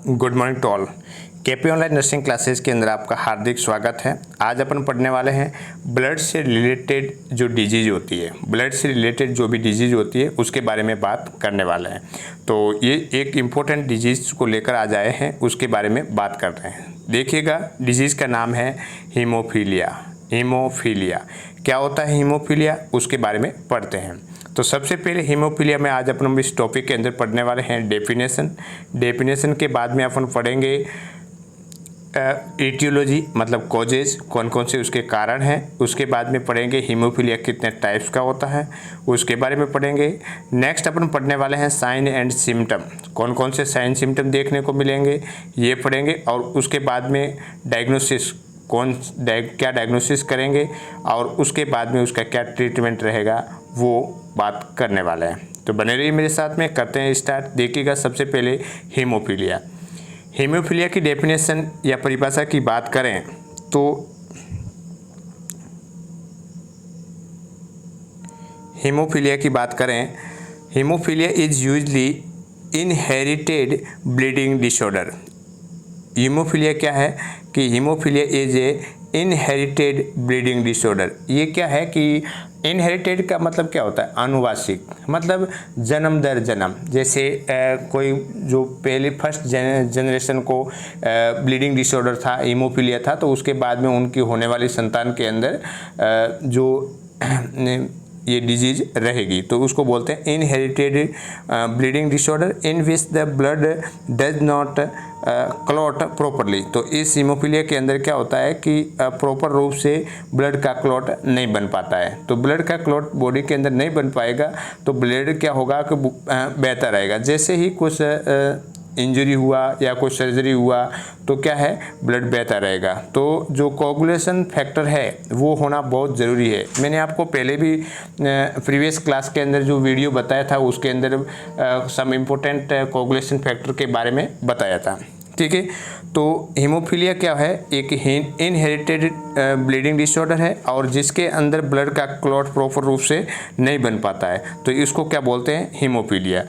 Good morning to all. KP online nursing classes के अंदर आपका हार्दिक स्वागत है। आज अपन पढ़ने वाले हैं ब्लड से रिलेटेड जो डिजीज होती है, ब्लड से रिलेटेड जो भी डिजीज होती है उसके बारे में बात करने वाले हैं। तो ये एक इम्पोर्टेंट डिजीज को लेकर आ जाए हैं, उसके बारे में बात कर रहे हैं। देखिएगा, डिजीज का नाम है हीमोफीलिया। हीमोफीलिया क्या होता है? हीमोफीलिया उसके बारे में पढ़ते हैं। तो सबसे पहले हीमोफीलिया में आज अपन इस टॉपिक के अंदर पढ़ने वाले हैं डेफिनेशन के बाद में अपन पढ़ेंगे एटियोलॉजी, मतलब कॉजेज, कौन कौन से उसके कारण हैं। उसके बाद में पढ़ेंगे हीमोफीलिया कितने टाइप्स का होता है, उसके बारे में पढ़ेंगे। नेक्स्ट अपन पढ़ने वाले हैं साइन एंड सिम्टम, कौन कौन से साइन सिम्टम देखने को मिलेंगे ये पढ़ेंगे। और उसके बाद में डायग्नोसिस, क्या डायग्नोसिस करेंगे और उसके बाद में उसका क्या ट्रीटमेंट रहेगा वो बात करने वाले हैं। तो बने रहिए मेरे साथ में, करते हैं स्टार्ट। देखिएगा, सबसे पहले हीमोफीलिया। हीमोफीलिया की डेफिनेशन या परिभाषा की बात करें तो haemophilia is usually inherited bleeding disorder. Haemophilia क्या है कि haemophilia is a inherited bleeding disorder. ये क्या है कि इनहेरिटेड का मतलब क्या होता है? आनुवांशिक, मतलब जन्म दर जन्म। जैसे कोई जो पहले फर्स्ट जनरेशन को ब्लीडिंग डिसऑर्डर था, हीमोफीलिया था, तो उसके बाद में उनकी होने वाली संतान के अंदर जो ये डिजीज रहेगी तो उसको बोलते हैं inherited bleeding disorder in which the blood does not clot properly. तो इस हीमोफीलिया के अंदर क्या होता है कि प्रॉपर रूप से ब्लड का क्लॉट नहीं बन पाता है। तो ब्लड का क्लॉट बॉडी के अंदर नहीं बन पाएगा तो ब्लड क्या होगा कि बहता रहेगा। जैसे ही कुछ इंजरी हुआ या कोई सर्जरी हुआ तो क्या है, ब्लड बहता रहेगा। तो जो कोगुलेशन फैक्टर है वो होना बहुत ज़रूरी है। मैंने आपको पहले भी प्रीवियस क्लास के अंदर जो वीडियो बताया था उसके अंदर सम इम्पोर्टेंट कोगुलेशन फैक्टर के बारे में बताया था, ठीक है। तो हीमोफीलिया क्या है? एक इनहेरिटेड ब्लीडिंग डिसऑर्डर है और जिसके अंदर ब्लड का क्लॉट प्रॉपर रूप से नहीं बन पाता है, तो इसको क्या बोलते हैं? हीमोफीलिया।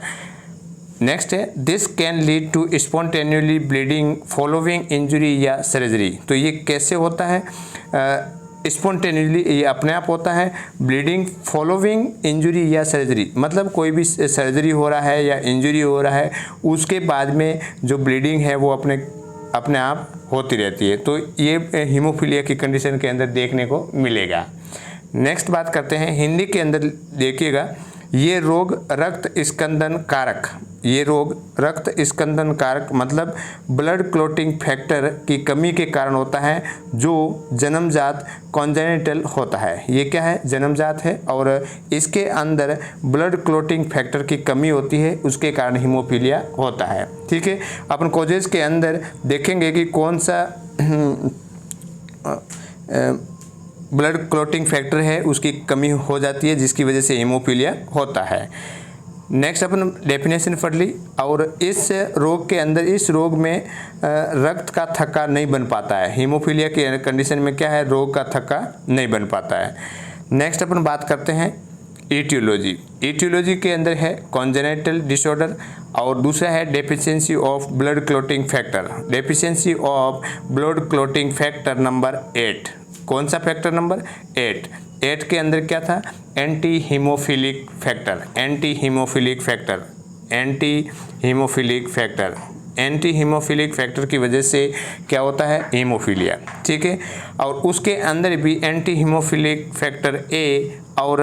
नेक्स्ट है this can lead to spontaneously bleeding following injury या सर्जरी। तो ये कैसे होता है? स्पॉन्टेनियसली, ये अपने आप होता है। ब्लीडिंग फॉलोइंग इंजरी या सर्जरी, मतलब कोई भी सर्जरी हो रहा है या इंजरी हो रहा है उसके बाद में जो ब्लीडिंग है वो अपने आप होती रहती है। तो ये हीमोफीलिया की कंडीशन के अंदर देखने को मिलेगा। नेक्स्ट बात करते हैं हिंदी के अंदर। देखिएगा, ये रोग रक्त स्कंदन कारक मतलब ब्लड क्लॉटिंग फैक्टर की कमी के कारण होता है जो जन्मजात कॉन्जेनिटल होता है। ये क्या है? जन्मजात है और इसके अंदर ब्लड क्लॉटिंग फैक्टर की कमी होती है, उसके कारण हीमोफीलिया होता है, ठीक है। अपन कोजेस के अंदर देखेंगे कि कौन सा ब्लड क्लॉटिंग फैक्टर है उसकी कमी हो जाती है जिसकी वजह से हीमोफीलिया होता है। नेक्स्ट अपन डेफिनेशन पढ़ ली। और इस रोग के अंदर, इस रोग में रक्त का थक्का नहीं बन पाता है। हीमोफीलिया के कंडीशन में क्या है? रोग का थक्का नहीं बन पाता है। नेक्स्ट अपन बात करते हैं एटियोलॉजी के अंदर है कॉन्जेनिटल डिसऑर्डर और दूसरा है deficiency of blood clotting factor number 8। कौन सा फैक्टर? नंबर 8 के अंदर क्या था? एंटी हीमोफिलिक फैक्टर की वजह से क्या होता है? हीमोफीलिया, ठीक है। और उसके अंदर भी एंटी हीमोफिलिक फैक्टर ए और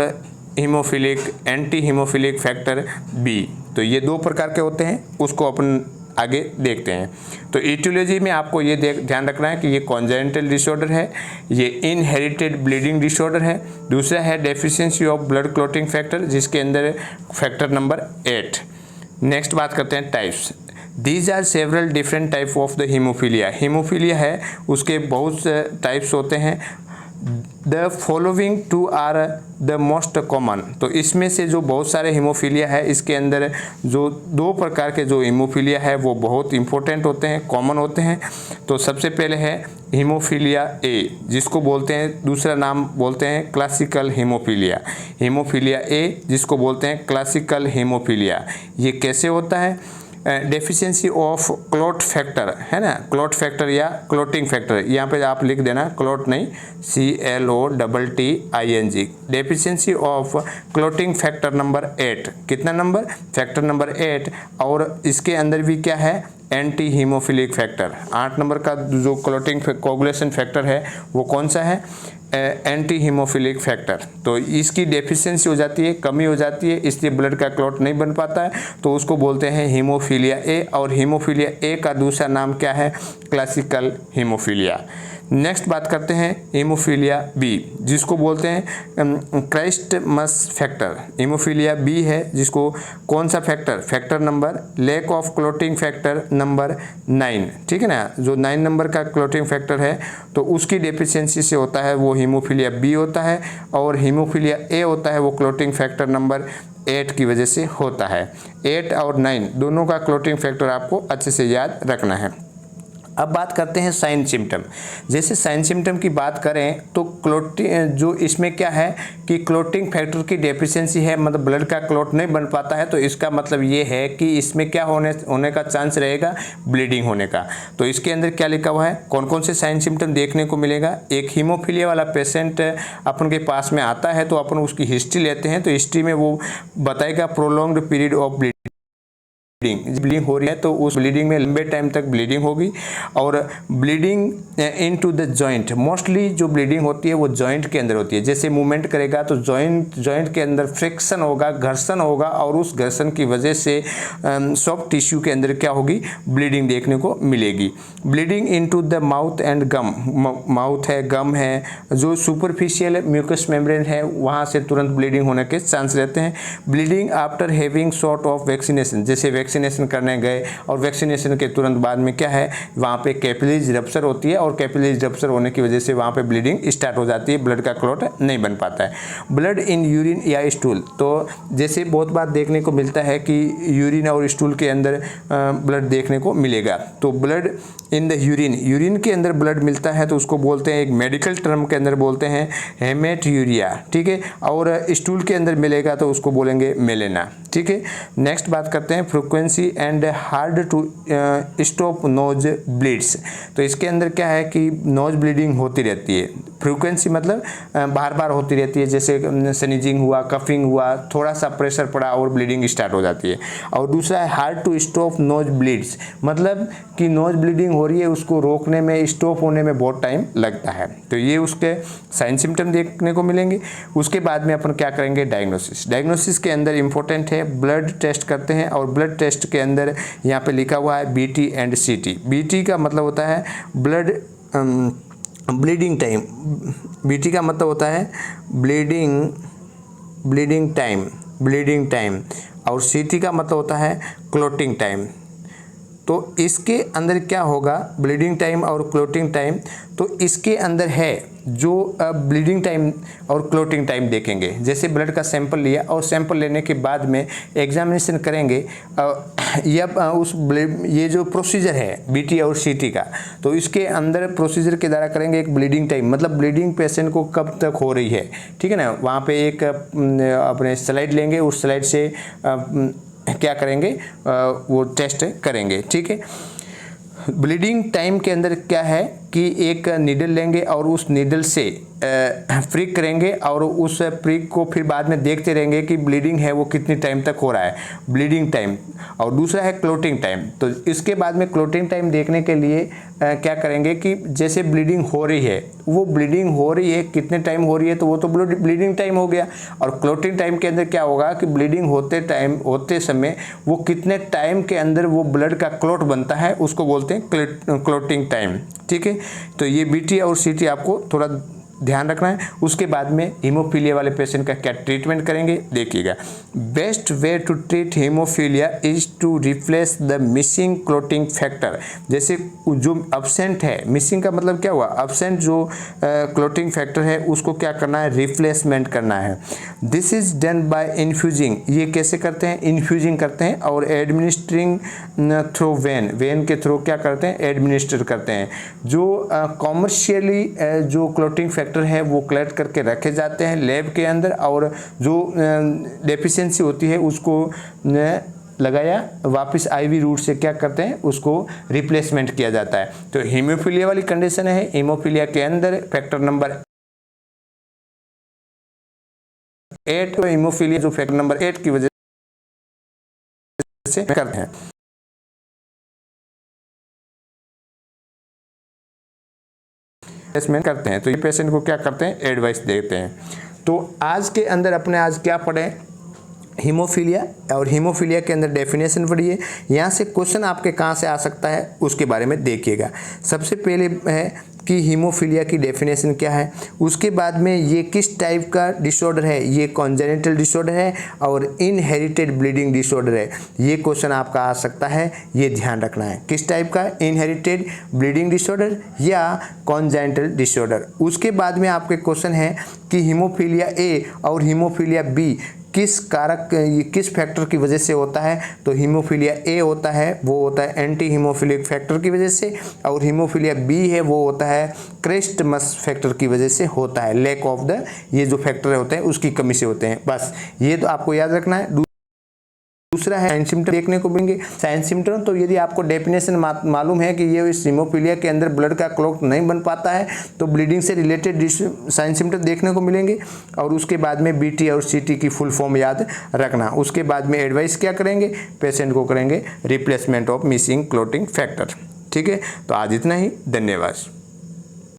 एंटी हीमोफिलिक फैक्टर बी। तो ये दो प्रकार के होते हैं, उसको अपन आगे देखते हैं। तो एटियोलॉजी में आपको ये ध्यान रखना है कि ये कॉन्जेनिटल डिसऑर्डर है, ये इनहेरिटेड ब्लीडिंग डिसऑर्डर है। दूसरा है deficiency of blood clotting factor जिसके अंदर फैक्टर नंबर 8। नेक्स्ट बात करते हैं types. These are several different type of the haemophilia है, उसके बहुत टाइप्स होते हैं। The following two are the most common. तो इसमें से जो बहुत सारे हीमोफीलिया है, इसके अंदर जो दो प्रकार के जो हीमोफीलिया है वो बहुत इंपॉर्टेंट होते हैं, कॉमन होते हैं। तो सबसे पहले है हीमोफीलिया ए, जिसको बोलते हैं, दूसरा नाम बोलते हैं क्लासिकल हीमोफीलिया ए, जिसको बोलते हैं क्लासिकल हीमोफीलिया। ये कैसे होता है? डेफिशिएंसी ऑफ क्लॉट फैक्टर है ना, क्लॉट फैक्टर या क्लॉटिंग फैक्टर, यहाँ पे आप लिख देना क्लॉट नहीं, CLOTTING, deficiency of clotting factor number 8, कितना नंबर, फैक्टर नंबर 8। और इसके अंदर भी क्या है, एंटी हीमोफिलिक फैक्टर, 8 नंबर का जो क्लॉटिंग कोगुलेशन फैक्टर है वो कौन सा है, एंटी हीमोफिलिक फैक्टर। तो इसकी डेफिशिएंसी हो जाती है, कमी हो जाती है, इसलिए ब्लड का क्लॉट नहीं बन पाता है, तो उसको बोलते हैं हीमोफीलिया ए। और हीमोफीलिया ए का दूसरा नाम क्या है, क्लासिकल हीमोफीलिया। नेक्स्ट बात करते हैं हीमोफीलिया बी, जिसको बोलते हैं क्राइस्टमस फैक्टर। हीमोफीलिया बी है जिसको कौन सा factor, factor number lack of clotting factor number 9, ठीक है ना, जो 9 नंबर का क्लॉटिंग फैक्टर है तो उसकी डेफिशिएंसी से होता है वो हीमोफीलिया बी होता है। और हीमोफीलिया ए होता है वो क्लॉटिंग फैक्टर नंबर 8 की वजह से होता है। 8 और 9 दोनों का क्लॉटिंग फैक्टर आपको अच्छे से याद रखना है। अब बात करते हैं साइन सिम्टम। जैसे साइन सिम्टम की बात करें तो क्लॉटिंग, जो इसमें क्या है कि क्लॉटिंग फैक्टर की डेफिशिएंसी है, मतलब ब्लड का क्लॉट नहीं बन पाता है, तो इसका मतलब ये है कि इसमें क्या होने का चांस रहेगा, ब्लीडिंग होने का। तो इसके अंदर क्या लिखा हुआ है, कौन कौन से साइन सिम्टम देखने को मिलेगा। एक हीमोफीलिया वाला पेशेंट अपन के पास में आता है तो अपन उसकी हिस्ट्री लेते हैं, तो हिस्ट्री में वो बताएगा प्रोलॉन्ग्ड पीरियड ऑफ ब्लीडिंग हो रही है, तो उस ब्लीडिंग में लंबे टाइम तक ब्लीडिंग होगी। और bleeding into the joint, mostly जो ब्लीडिंग होती है वो जॉइंट के अंदर होती है। जैसे मूवमेंट करेगा तो जॉइंट के अंदर फ्रिक्शन होगा, घर्षण होगा, और उस घर्षण की वजह से सॉफ्ट टिश्यू के अंदर क्या होगी, ब्लीडिंग देखने को मिलेगी। Bleeding into the mouth and gum, mouth है, गम है, जो सुपरफिशियल म्यूकस मेम्ब्रेन है वहाँ से तुरंत ब्लीडिंग होने के चांस रहते हैं। Bleeding after having shot of vaccination, जैसे वैक्सीनेशन करने गए और वैक्सीनेशन के तुरंत बाद में क्या है, वहाँ पे कैपिलरीज रप्चर होती है, और कैपिलरीज रप्चर होने की वजह से वहाँ पे ब्लीडिंग स्टार्ट हो जाती है, ब्लड का क्लॉट नहीं बन पाता है। ब्लड इन यूरिन या स्टूल, तो जैसे बहुत बार देखने को मिलता है कि यूरिन और स्टूल के अंदर ब्लड देखने को मिलेगा। तो ब्लड इन द यूरिन के अंदर ब्लड मिलता है तो उसको बोलते हैं, एक मेडिकल टर्म के अंदर बोलते हैं हेमेट्यूरिया, ठीक है। और स्टूल के अंदर मिलेगा तो उसको बोलेंगे मेलेना, ठीक है। नेक्स्ट बात करते हैं frequency and hard to stop nose bleeds. तो इसके अंदर क्या है कि नोज ब्लीडिंग होती रहती है, फ्रीक्वेंसी मतलब बार बार होती रहती है, जैसे स्नीजिंग हुआ, कफिंग हुआ, थोड़ा सा प्रेशर पड़ा और ब्लीडिंग स्टार्ट हो जाती है। और दूसरा है hard to stop nose bleeds, मतलब कि नोज ब्लीडिंग हो रही है, उसको रोकने में, स्टॉप होने में बहुत टाइम लगता है। तो ये उसके साइन सिम्टम देखने को मिलेंगे। उसके बाद में अपन क्या करेंगे, डायग्नोसिस के अंदर इंपॉर्टेंट है, ब्लड टेस्ट करते हैं। और ब्लड टेस्ट के अंदर यहाँ पे लिखा हुआ है BT एंड CT। BT का मतलब होता है ब्लड ब्लीडिंग टाइम, BT का मतलब होता है ब्लीडिंग टाइम, और CT का मतलब होता है क्लॉटिंग टाइम। तो इसके अंदर क्या होगा, ब्लीडिंग टाइम और क्लॉटिंग टाइम, तो इसके अंदर है जो ब्लीडिंग टाइम और क्लॉटिंग टाइम देखेंगे। जैसे ब्लड का सैंपल लिया और सैंपल लेने के बाद में एग्जामिनेशन करेंगे, या ये जो प्रोसीजर है BT और CT का, तो इसके अंदर प्रोसीजर के द्वारा करेंगे एक ब्लीडिंग टाइम, मतलब ब्लीडिंग पेशेंट को कब तक हो रही है, ठीक है ना। वहाँ पे एक अपने स्लाइड लेंगे, उस स्लाइड से क्या करेंगे, वो टेस्ट करेंगे, ठीक है। ब्लीडिंग टाइम के अंदर क्या है कि एक नीडल लेंगे और उस नीडल से प्रिक करेंगे, और उस प्रिक को फिर बाद में देखते रहेंगे कि ब्लीडिंग है वो कितनी टाइम तक हो रहा है, ब्लीडिंग टाइम। और दूसरा है क्लॉटिंग टाइम। तो इसके बाद में क्लॉटिंग टाइम देखने के लिए क्या करेंगे कि जैसे ब्लीडिंग हो रही है, वो ब्लीडिंग हो रही है कितने टाइम हो रही है, तो वो तो ब्लीडिंग टाइम हो गया। और क्लॉटिंग टाइम के अंदर क्या होगा कि ब्लीडिंग होते समय वो कितने टाइम के अंदर वो ब्लड का क्लॉट बनता है, उसको बोलते हैं क्लॉटिंग टाइम, ठीक है। तो ये BT और CT आपको थोड़ा ध्यान रखना है। उसके बाद में हीमोफीलिया वाले पेशेंट का क्या ट्रीटमेंट करेंगे, देखिएगा। Best way to treat haemophilia is to replace the missing clotting factor. जैसे जो अब्सेंट है, मिसिंग का मतलब क्या हुआ, अब्सेंट जो क्लॉटिंग फैक्टर है उसको क्या करना है, रिप्लेसमेंट करना है। This is done by infusing. ये कैसे करते हैं, इन्फ्यूजिंग करते हैं, और एडमिनिस्ट्रिंग थ्रू वेन के थ्रू क्या करते हैं, एडमिनिस्टर करते हैं। जो कॉमर्शियली जो क्लॉटिंग फैक्टर है वो कलेक्ट करके रखे जाते हैं लैब के अंदर, और जो डेफिशिएंसी होती है उसको लगाया, वापस आईवी रूट से क्या करते हैं, उसको रिप्लेसमेंट किया जाता है। तो हीमोफीलिया वाली कंडीशन है, हीमोफीलिया के अंदर फैक्टर नंबर 8, हीमोफीलिया जो फैक्टर नंबर 8 की वजह से करते हैं। करते हैं तो ये पेशेंट को क्या करते हैं, एडवाइस देते हैं। तो आज के अंदर अपने आज क्या पढ़े, हीमोफीलिया, और हीमोफीलिया के अंदर डेफिनेशन पढ़िए। यहाँ से क्वेश्चन आपके कहाँ से आ सकता है उसके बारे में देखिएगा। सबसे पहले है कि हीमोफीलिया की डेफिनेशन क्या है, उसके बाद में ये किस टाइप का डिसऑर्डर है, ये कॉन्जेनिटल डिसऑर्डर है और इनहेरिटेड ब्लीडिंग डिसऑर्डर है। ये क्वेश्चन आपका आ सकता है, ये ध्यान रखना है, किस टाइप का, इनहेरिटेड ब्लीडिंग डिसऑर्डर या कॉन्जेनिटल डिसऑर्डर। उसके बाद में आपके क्वेश्चन है कि हीमोफीलिया ए और हीमोफीलिया बी किस कारक, किस फैक्टर की वजह से होता है। तो हीमोफीलिया ए होता है वो होता है एंटी हीमोफिलिक फैक्टर की वजह से, और हीमोफीलिया बी है वो होता है क्रेस्टमस फैक्टर की वजह से होता है, लैक ऑफ द, ये जो फैक्टर होते हैं उसकी कमी से होते हैं। बस ये तो आपको याद रखना है। दूसरा है साइन सिम्टम देखने को मिलेंगे। साइन सिम्टम तो यदि आपको डेफिनेशन मालूम है कि ये इस हीमोफीलिया के अंदर ब्लड का क्लॉट नहीं बन पाता है तो ब्लीडिंग से रिलेटेड साइन सिम्टम देखने को मिलेंगे। और उसके बाद में बीटी और सीटी की फुल फॉर्म याद रखना। उसके बाद में एडवाइस क्या करेंगे, पेशेंट को करेंगे replacement of missing clotting factor. ठीक है, तो आज इतना ही, धन्यवाद।